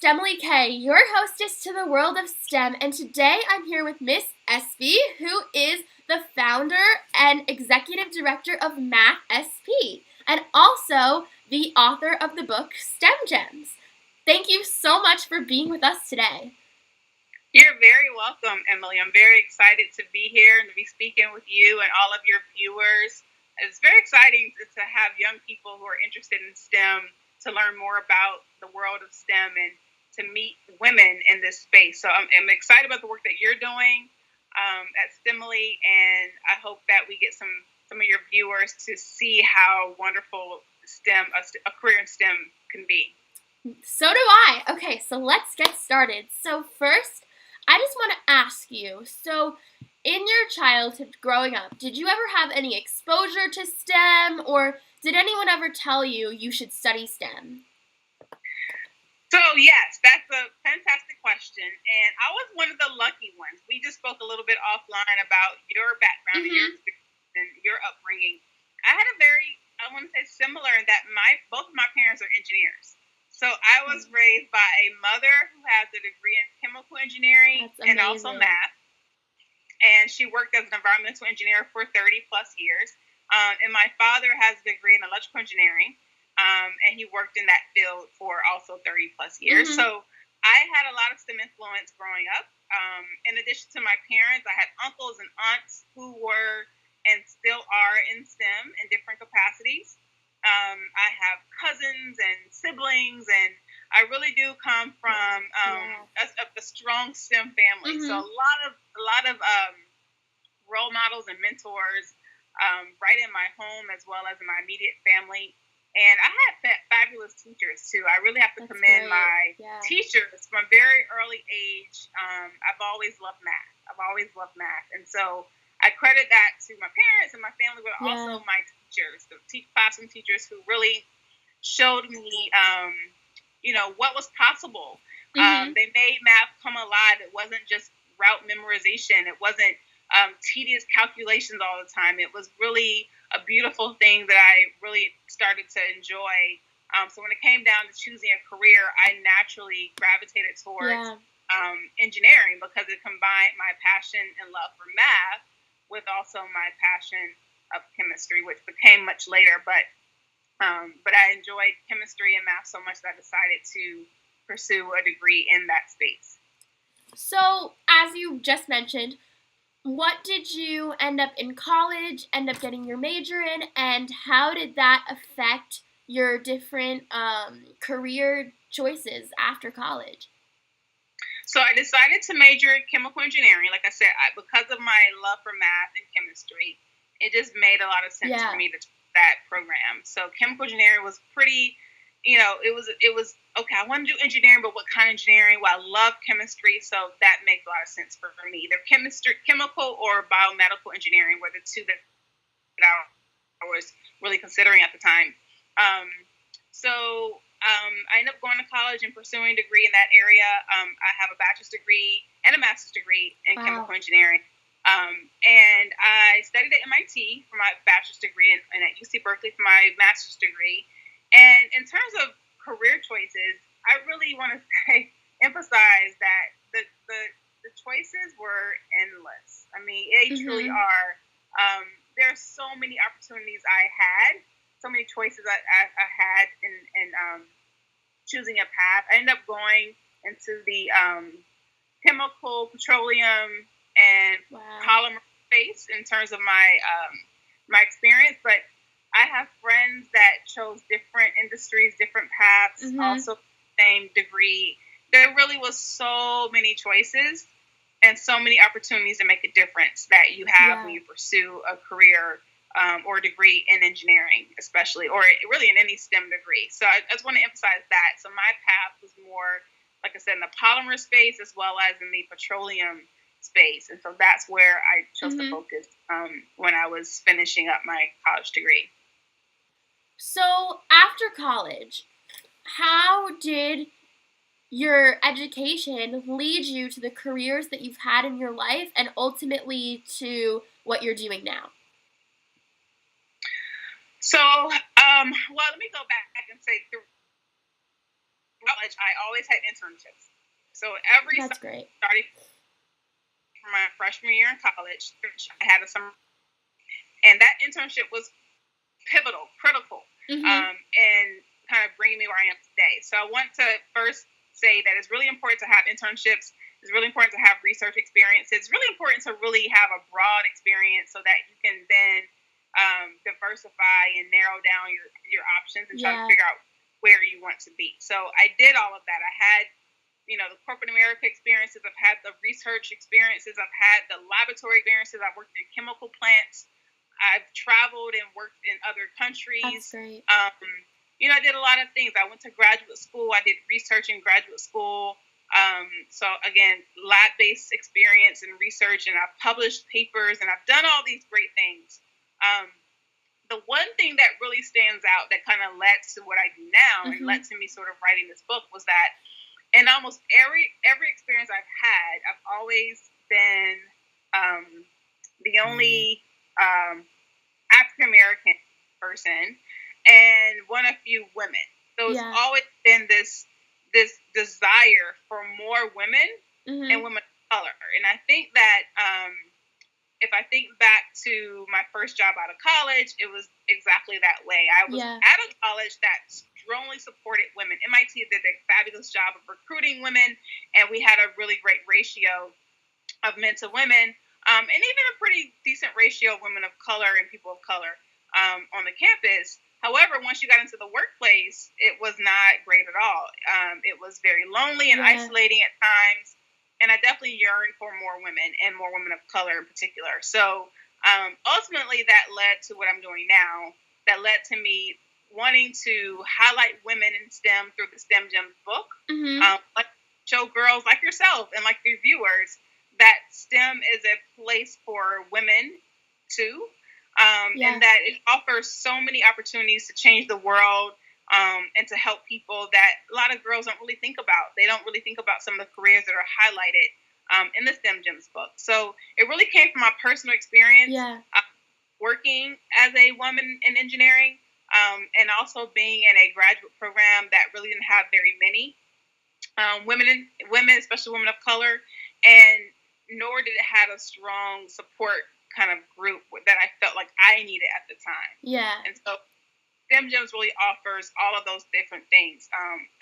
STEMilyK, your hostess to the world of STEM, and today I'm here with Miss Espy, who is the founder and executive director of Math SP, and also the author of the book STEM Gems. Thank you so much for being with us today. You're very welcome, Emily. I'm very excited to be here and to be speaking with you and all of your viewers. It's very exciting to have young people who are interested in STEM to learn more about the world of STEM and to meet women in this space. So I'm excited about the work that you're doing at STEMilyK, and I hope that we get some of your viewers to see how wonderful a career in STEM can be. So do I. Okay, so let's get started. So first, I just want to ask you, so in your childhood growing up, did you ever have any exposure to STEM, or did anyone ever tell you you should study STEM? So yes, that's a fantastic question, and I was one of the lucky ones. We just spoke a little bit offline about your background and your experience and your upbringing. I had I want to say similar in that both of my parents are engineers. So I was raised by a mother who has a degree in chemical engineering and also math, and she worked as an environmental engineer for 30 plus years. And my father has a degree in electrical engineering. And he worked in that field for also 30 plus years. So I had a lot of STEM influence growing up. In addition to my parents, I had uncles and aunts who were and still are in STEM in different capacities. I have cousins and siblings, and I really do come from a strong STEM family. So a lot of role models and mentors right in my home as well as in my immediate family. And I had fabulous teachers, too. I really have to commend my teachers from a very early age. I've always loved math. And so I credit that to my parents and my family, but also my teachers, the classroom teachers who really showed me, what was possible. They made math come alive. It wasn't just route memorization. It wasn't tedious calculations all the time. It was really a beautiful thing that I really started to enjoy. So when it came down to choosing a career, I naturally gravitated towards engineering because it combined my passion and love for math with also my passion of chemistry, which became much later. But I enjoyed chemistry and math so much that I decided to pursue a degree in that space. So, as you just mentioned, what did you end up getting your major in, and how did that affect your different career choices after college? So I decided to major in chemical engineering. Like I said, because of my love for math and chemistry, it just made a lot of sense for me to that program. So chemical engineering was pretty, it was okay. I want to do engineering, but what kind of engineering? Well, I love chemistry, so that makes a lot of sense for me. Either chemical or biomedical engineering were the two that I was really considering at the time. I ended up going to college and pursuing a degree in that area. I have a bachelor's degree and a master's degree in chemical engineering. And I studied at MIT for my bachelor's degree and at UC Berkeley for my master's degree. And in terms of career choices, I really want to emphasize that the choices were endless. I mean, they truly are. There's so many opportunities I had, so many choices I had in choosing a path. I ended up going into the chemical, petroleum, and polymer space in terms of my experience, but I have friends that chose different industries, different paths, also same degree. There really was so many choices and so many opportunities to make a difference that you have when you pursue a career or degree in engineering, especially, or really in any STEM degree. So I just want to emphasize that. So my path was more, like I said, in the polymer space as well as in the petroleum space. And so that's where I chose to focus when I was finishing up my college degree. So after college, how did your education lead you to the careers that you've had in your life and ultimately to what you're doing now? So, let me go back and say throughout college, I always had internships. So every That's great. starting from my freshman year in college, I had a summer, and that internship was pivotal, critical, and kind of bringing me where I am today. So I want to first say that it's really important to have internships. It's really important to have research experience. It's really important to really have a broad experience so that you can then diversify and narrow down your options and try to figure out where you want to be. So I did all of that. I had, the corporate America experiences. I've had the research experiences. I've had the laboratory experiences. I've worked in chemical plants. I've traveled and worked in other countries. That's great. I did a lot of things. I went to graduate school. I did research in graduate school. So again, lab-based experience and research, and I've published papers, and I've done all these great things. The one thing that really stands out that kind of led to what I do now and led to me sort of writing this book was that in almost every experience I've had, I've always been the only African-American person and one of few women. So it's always been this desire for more women and women of color. And I think that if I think back to my first job out of college, it was exactly that way. I was at a college that strongly supported women. MIT did a fabulous job of recruiting women, and we had a really great ratio of men to women, and even a pretty decent ratio of women of color and people of color on the campus. However, once you got into the workplace, it was not great at all. It was very lonely and isolating at times. And I definitely yearned for more women and more women of color in particular. So ultimately that led to what I'm doing now. That led to me wanting to highlight women in STEM through the STEM Gems book. Show girls like yourself and like your viewers that STEM is a place for women too. And that it offers so many opportunities to change the world. And to help people that a lot of girls don't really think about. They don't really think about some of the careers that are highlighted in the STEM Gems book. So it really came from my personal experience working as a woman in engineering and also being in a graduate program that really didn't have very many women, especially women of color, and nor did it have a strong support kind of group that I felt like I needed at the time. And so STEM Gems really offers all of those different things.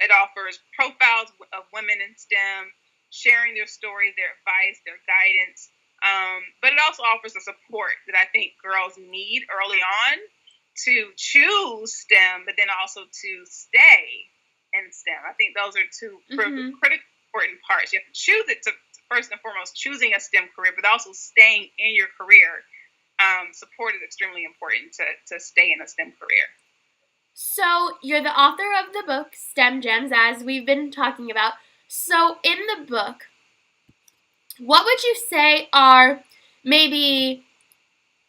It offers profiles of women in STEM, sharing their stories, their advice, their guidance. But it also offers the support that I think girls need early on to choose STEM, but then also to stay in STEM. I think those are two critical important parts. You have to choose it to first and foremost choosing a STEM career, but also staying in your career. Support is extremely important to stay in a STEM career. So, you're the author of the book, STEM Gems, as we've been talking about. So, in the book, what would you say are maybe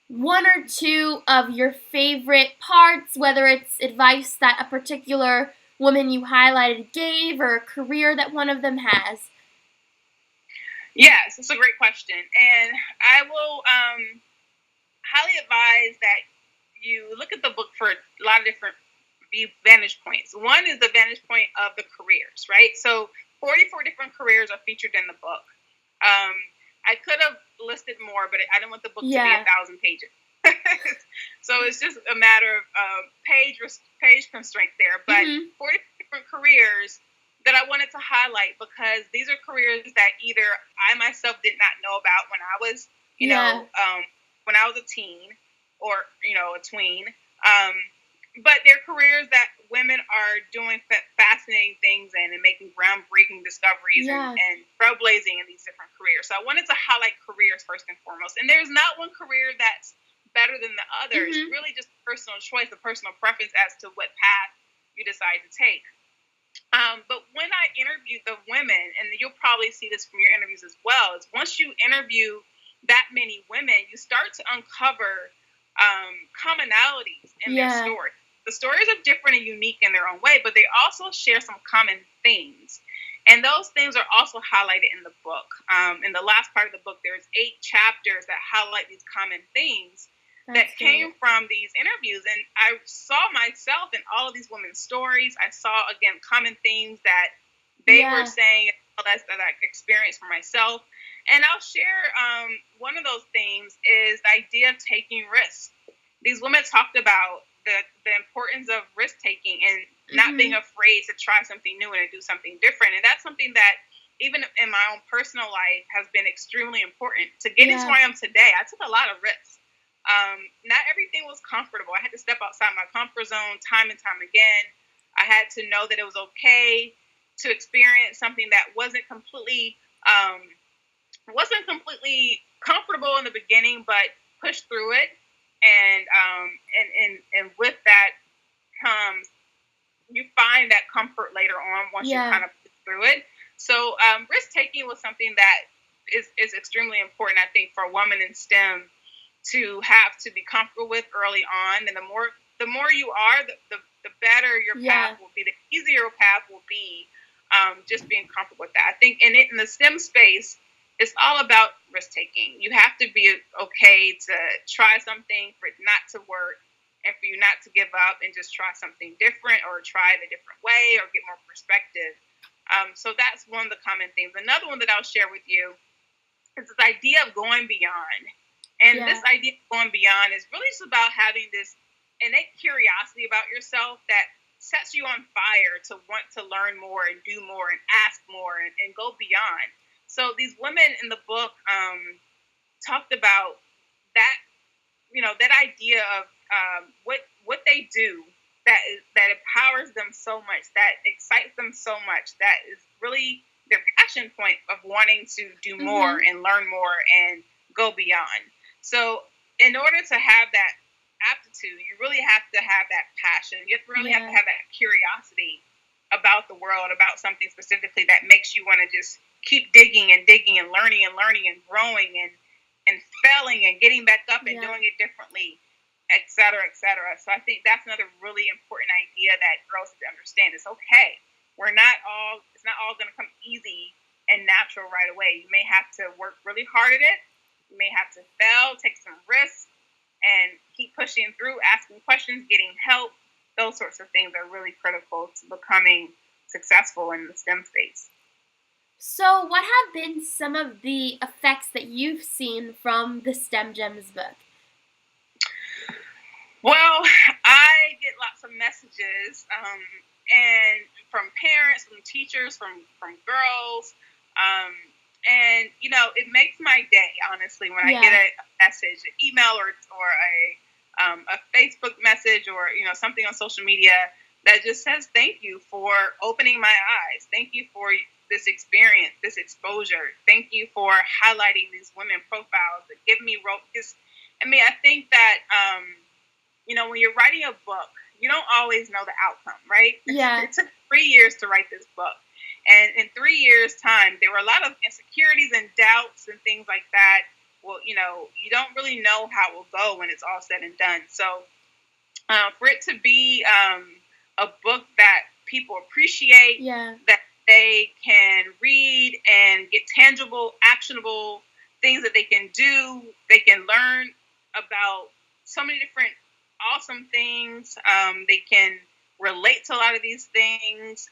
one or two of your favorite parts, whether it's advice that a particular woman you highlighted gave or a career that one of them has? Yes, it's a great question. And I will highly advise that you look at the book for a lot of different vantage points. One is the vantage point of the careers, right? So 44 different careers are featured in the book. I could have listed more, but I didn't want the book to be 1,000 pages. So it's just a matter of page constraint there. But 40 different careers that I wanted to highlight because these are careers that either I myself did not know about when I was, when I was a teen or, a tween. But they're careers that women are doing fascinating things in and making groundbreaking discoveries and trailblazing in these different careers. So I wanted to highlight careers first and foremost. And there's not one career that's better than the other. It's really just a personal choice, a personal preference as to what path you decide to take. But when I interviewed the women, and you'll probably see this from your interviews as well, is once you interview that many women, you start to uncover commonalities in their story. The stories are different and unique in their own way, but they also share some common themes. And those things are also highlighted in the book. In the last part of the book, there's 8 chapters that highlight these common themes that came from these interviews. And I saw myself in all of these women's stories. I saw, again, common themes that they were Yeah. saying that's that I experienced for myself. And I'll share one of those things is the idea of taking risks. These women talked about the importance of risk taking and not being afraid to try something new and to do something different. And that's something that even in my own personal life has been extremely important. To get into where I am today, I took a lot of risks. Not everything was comfortable. I had to step outside my comfort zone time and time again. I had to know that it was okay to experience something that wasn't completely comfortable in the beginning, but push through it. And with that comes, you find that comfort later on once you kind of push through it. So risk taking was something that is extremely important, I think, for a woman in STEM to have to be comfortable with early on. And the more you are, the better your path will be, the easier your path will be, just being comfortable with that. I think in the STEM space, it's all about risk taking. You have to be okay to try something, for it not to work, and for you not to give up and just try something different or try it a different way or get more perspective. So that's one of the common things. Another one that I'll share with you is this idea of going beyond. And this idea of going beyond is really just about having this innate curiosity about yourself that sets you on fire to want to learn more and do more and ask more and go beyond. So these women in the book talked about that, that idea of what they do that empowers them so much, that excites them so much, that is really their passion point of wanting to do more and learn more and go beyond. So in order to have that aptitude, you really have to have that passion. You really have to have that curiosity about the world, about something specifically that makes you want to just keep digging and learning and growing and failing and getting back up and doing it differently, et cetera, et cetera. So I think that's another really important idea that girls have to understand. It's okay. It's not all going to come easy and natural right away. You may have to work really hard at it. You may have to fail, take some risks, and keep pushing through, asking questions, getting help. Those sorts of things are really critical to becoming successful in the STEM space. So, what have been some of the effects that you've seen from the STEM Gems book? Well, I get lots of messages, and from parents, from teachers, from girls, and it makes my day, honestly, when I get a message, an email, or a Facebook message, or something on social media that just says thank you for opening my eyes, thank you for this experience, this exposure, thank you for highlighting these women profiles that give me I think that when you're writing a book, you don't always know the outcome, right? It took 3 years to write this book. And in 3 years' time, there were a lot of insecurities and doubts and things like that. Well, you don't really know how it will go when it's all said and done. So for it to be a book that people appreciate, that they can read and get tangible, actionable things that they can do, they can learn about so many different awesome things. They can relate to a lot of these things.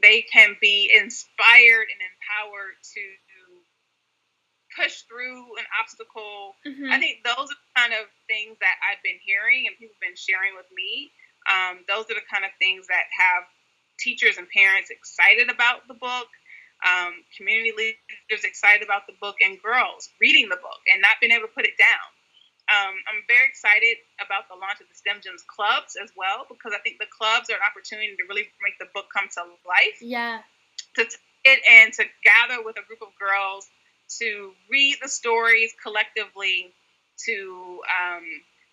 They can be inspired and empowered to push through an obstacle. I think those are the kind of things that I've been hearing and people have been sharing with me. Those are the kind of things that have teachers and parents excited about the book, community leaders excited about the book, and girls reading the book and not being able to put it down. I'm very excited about the launch of the STEM Gems clubs as well, because I think the clubs are an opportunity to really make the book come to life. To take it and to gather with a group of girls to read the stories collectively, to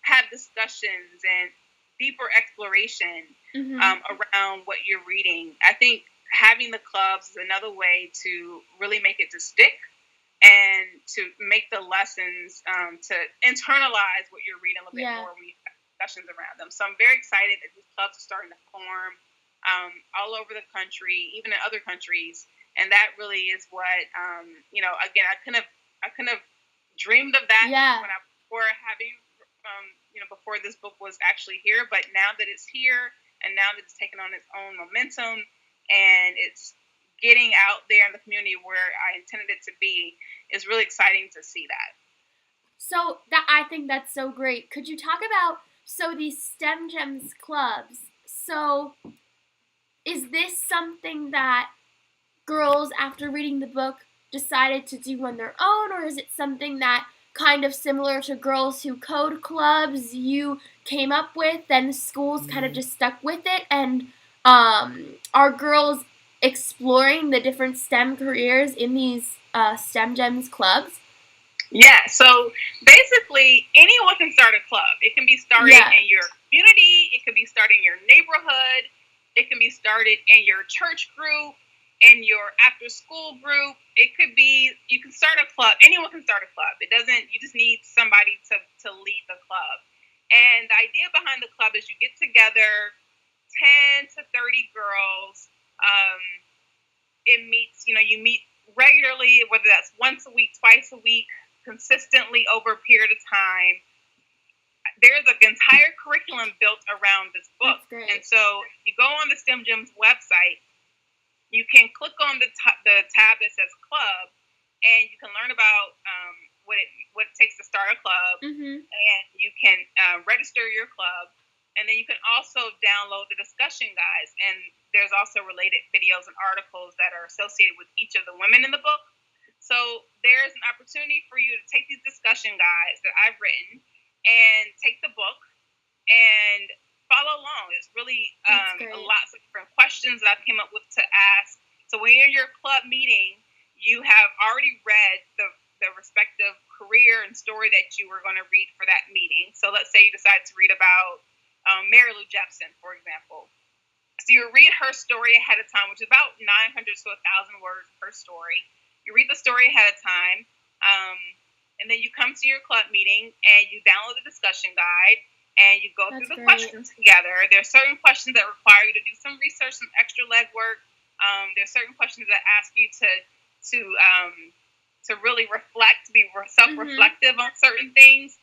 have discussions and deeper exploration around what you're reading. I think having the clubs is another way to really make it to stick and to make the lessons, to internalize what you're reading a little bit more when you have discussions around them. So I'm very excited that these clubs are starting to form all over the country, even in other countries. And that really is what, again, I couldn't have dreamed of that before this book was actually here. But now that it's here, and now that it's taken on its own momentum, and it's getting out there in the community where I intended it to be is really exciting to see that. So I think that's so great. Could you talk about these STEM Gems clubs? So is this something that girls, after reading the book, decided to do on their own, or is it something that kind of similar to Girls Who Code clubs you came up with, and the schools kind of just stuck with it? And are girls exploring the different STEM careers in these STEM Gems clubs? Yeah, so basically anyone can start a club. It can be started in your community, it can be started in your neighborhood, it can be started in your church group, in your after school group. It could be, you can start a club. Anyone can start a club. It doesn't, you just need somebody to lead the club. And the idea behind the club is you get together 10 to 30 girls. It meets, you meet regularly, whether that's once a week, twice a week, consistently over a period of time. There's an entire curriculum built around this book. And so you go on the STEM Gems website, you can click on the tab that says club, and you can learn about what it takes to start a club, and you can register your club, and then you can also download the discussion guides, and there's also related videos and articles that are associated with each of the women in the book. So there's an opportunity for you to take these discussion guides that I've written and take the book and follow along. There's really lots of different questions that I came up with to ask. So when you're in your club meeting, you have already read the respective career and story that you were going to read for that meeting. So let's say you decide to read about Mary Lou Jepsen, for example. So you read her story ahead of time, which is about 900 to 1,000 words per story. You read the story ahead of time, and then you come to your club meeting and you download the discussion guide and you go through the questions together. There are certain questions that require you to do some research, some extra legwork. There are certain questions that ask you to really reflect, be self-reflective on certain things.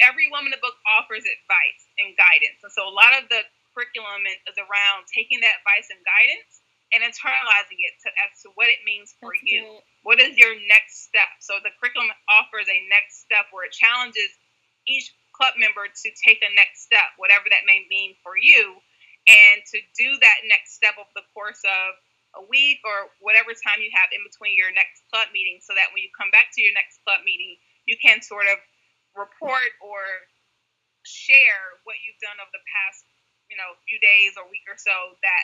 Every woman in the book offers advice and guidance, and so a lot of the curriculum is around taking that advice and guidance and internalizing it as to what it means for you. What is your next step? So the curriculum offers a next step where it challenges each club member to take a next step, whatever that may mean for you, and to do that next step over the course of a week or whatever time you have in between your next club meeting, so that when you come back to your next club meeting, you can sort of report or share what you've done over the past few days or week or so that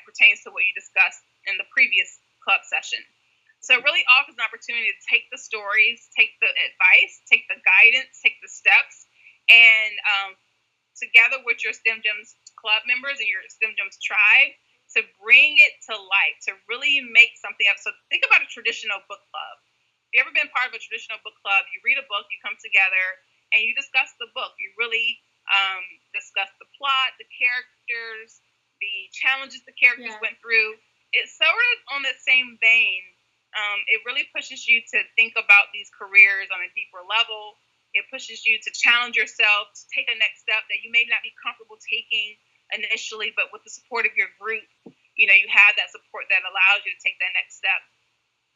pertains to what you discussed in the previous club session. So it really offers an opportunity to take the stories, take the advice, take the guidance, take the steps, and together with your STEM Gems club members and your STEM Gems tribe, to bring it to life, to really make something up. So think about a traditional book club. If you've ever been part of a traditional book club, you read a book, you come together, and you discuss the book. You really discuss the plot, the characters, the challenges the characters went through. It's sort of on the same vein. It really pushes you to think about these careers on a deeper level. It pushes you to challenge yourself, to take a next step that you may not be comfortable taking initially, but with the support of your group, you have that support that allows you to take that next step.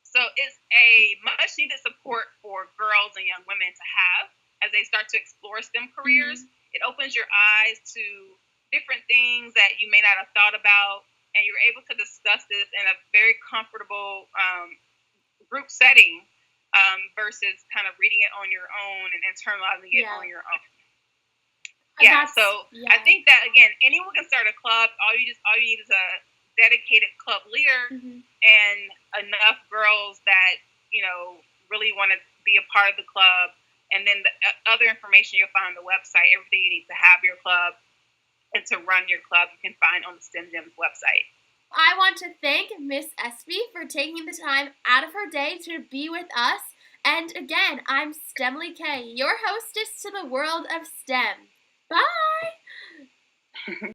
So it's a much needed support for girls and young women to have as they start to explore STEM careers. It opens your eyes to different things that you may not have thought about, and you're able to discuss this in a very comfortable group setting versus kind of reading it on your own and internalizing it on your own. I think that, again, anyone can start a club. All you need is a dedicated club leader and enough girls that really want to be a part of the club. And then the other information you'll find on the website, everything you need to have your club and to run your club, you can find on the STEM Gems website. I want to thank Miss Espy for taking the time out of her day to be with us. And again, I'm STEMilyK, your hostess to the world of STEM. Bye!